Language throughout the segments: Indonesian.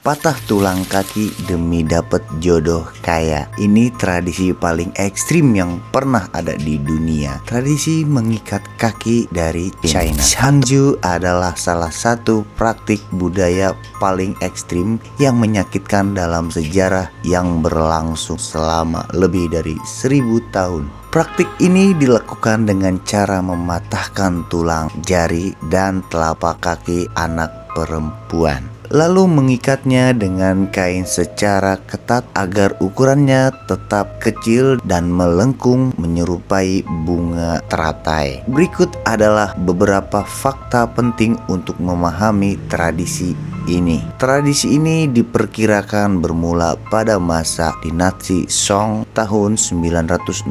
patah tulang kaki demi dapet jodoh kaya. Ini tradisi paling ekstrim yang pernah ada di dunia. Tradisi mengikat kaki dari China. Hangju adalah salah satu praktik budaya paling ekstrim yang menyakitkan dalam sejarah yang berlangsung selama lebih dari 1000 tahun. Praktik ini dilakukan dengan cara mematahkan tulang jari dan telapak kaki anak perempuan, lalu mengikatnya dengan kain secara ketat agar ukurannya tetap kecil dan melengkung menyerupai bunga teratai. Berikut adalah beberapa fakta penting untuk memahami tradisi ini. Tradisi ini diperkirakan bermula pada masa dinasti Song tahun 960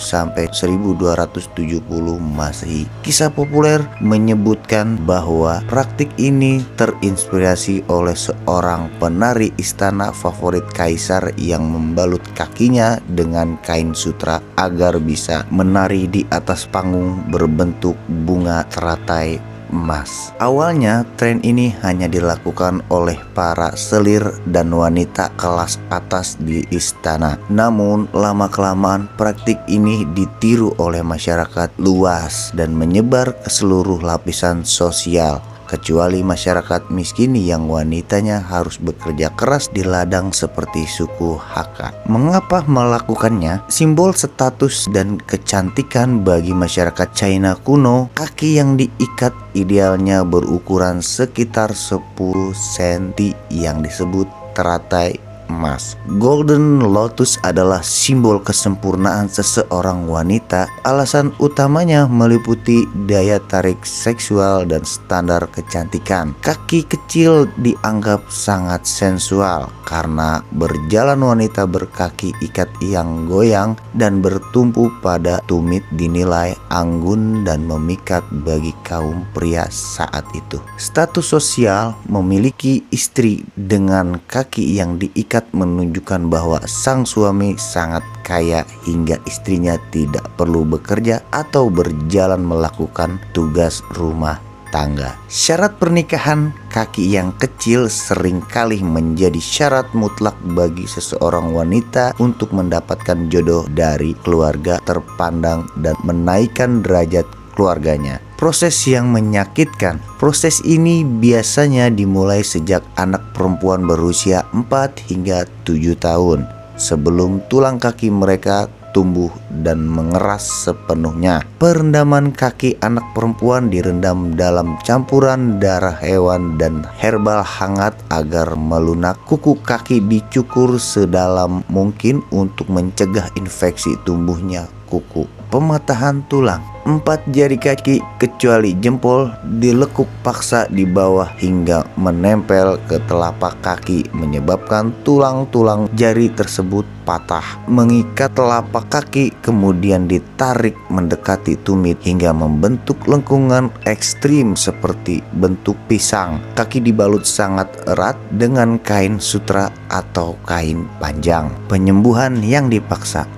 sampai 1270 Masehi. Kisah populer menyebutkan bahwa praktik ini terinspirasi oleh seorang penari istana favorit kaisar yang membalut kakinya dengan kain sutra agar bisa menari di atas panggung berbentuk bunga teratai emas. Awalnya tren ini hanya dilakukan oleh para selir dan wanita kelas atas di istana. Namun lama-kelamaan praktik ini ditiru oleh masyarakat luas dan menyebar ke seluruh lapisan sosial, kecuali masyarakat miskin yang wanitanya harus bekerja keras di ladang seperti suku Hakka. Mengapa melakukannya? Simbol status dan kecantikan bagi masyarakat China kuno, kaki yang diikat idealnya berukuran sekitar 10 cm yang disebut teratai emas. Golden Lotus adalah simbol kesempurnaan seseorang wanita. Alasan utamanya meliputi daya tarik seksual dan standar kecantikan. Kaki kecil dianggap sangat sensual karena berjalan wanita berkaki ikat yang goyang dan bertumpu pada tumit dinilai anggun dan memikat bagi kaum pria saat itu. Status sosial memiliki istri dengan kaki yang diikat menunjukkan bahwa sang suami sangat kaya hingga istrinya tidak perlu bekerja atau berjalan melakukan tugas rumah tangga. Syarat pernikahan, kaki yang kecil seringkali menjadi syarat mutlak bagi seseorang wanita untuk mendapatkan jodoh dari keluarga terpandang dan menaikkan derajat keluarganya. Proses yang menyakitkan. Proses ini biasanya dimulai sejak anak perempuan berusia 4 hingga 7 tahun sebelum tulang kaki mereka tumbuh dan mengeras sepenuhnya. Perendaman kaki anak perempuan direndam dalam campuran darah hewan dan herbal hangat agar melunak. Kuku kaki dicukur sedalam mungkin untuk mencegah infeksi tumbuhnya kuku. Pematahan tulang. 4 jari kaki kecuali jempol dilekuk paksa di bawah hingga menempel ke telapak kaki, menyebabkan tulang-tulang jari tersebut patah. Mengikat telapak kaki kemudian ditarik mendekati tumit hingga membentuk lengkungan ekstrim seperti bentuk pisang. Kaki dibalut sangat erat dengan kain sutra atau kain panjang. Penyembuhan yang dipaksa.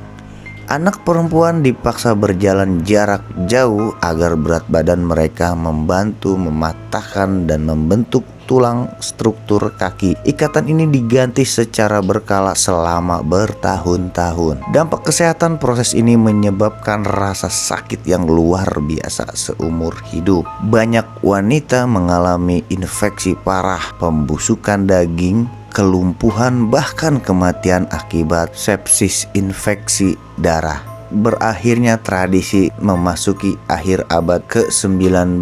Anak perempuan dipaksa berjalan jarak jauh agar berat badan mereka membantu mematahkan dan membentuk tulang struktur kaki. Ikatan ini diganti secara berkala selama bertahun-tahun. Dampak kesehatan proses ini menyebabkan rasa sakit yang luar biasa seumur hidup. Banyak wanita mengalami infeksi parah, pembusukan daging, kelumpuhan, bahkan kematian akibat sepsis infeksi darah. Berakhirnya tradisi memasuki akhir abad ke-19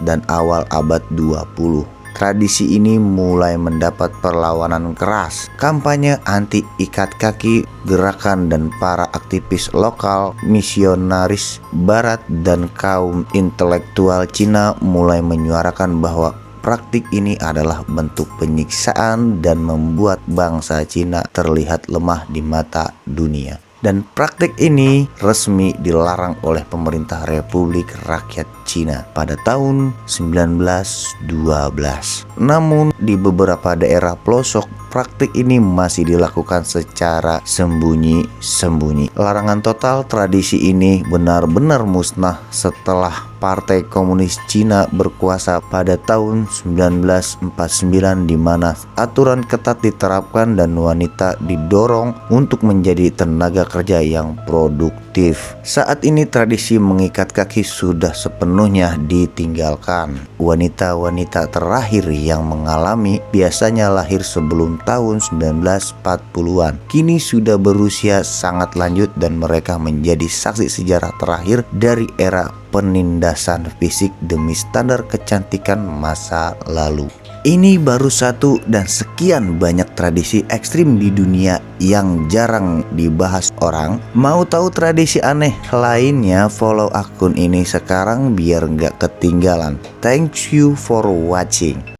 dan awal abad 20. Tradisi ini mulai mendapat perlawanan keras. Kampanye anti ikat kaki, gerakan dan para aktivis lokal, misionaris barat dan kaum intelektual Cina mulai menyuarakan bahwa praktik ini adalah bentuk penyiksaan dan membuat bangsa Cina terlihat lemah di mata dunia. Dan praktik ini resmi dilarang oleh pemerintah Republik Rakyat Cina pada tahun 1912. Namun di beberapa daerah pelosok praktik ini masih dilakukan secara sembunyi-sembunyi. Larangan total tradisi ini benar-benar musnah setelah Partai Komunis Cina berkuasa pada tahun 1949, di mana aturan ketat diterapkan dan wanita didorong untuk menjadi tenaga kerja yang produktif. Saat ini tradisi mengikat kaki sudah sepenuhnya ditinggalkan. Wanita-wanita terakhir yang mengalami biasanya lahir sebelum tahun 1940-an. Kini sudah berusia sangat lanjut dan mereka menjadi saksi sejarah terakhir dari era penindasan fisik demi standar kecantikan masa lalu. Ini baru satu dan sekian banyak tradisi ekstrim di dunia yang jarang dibahas orang. Mau tahu tradisi aneh lainnya? Follow akun ini sekarang biar nggak ketinggalan. Thank you for watching.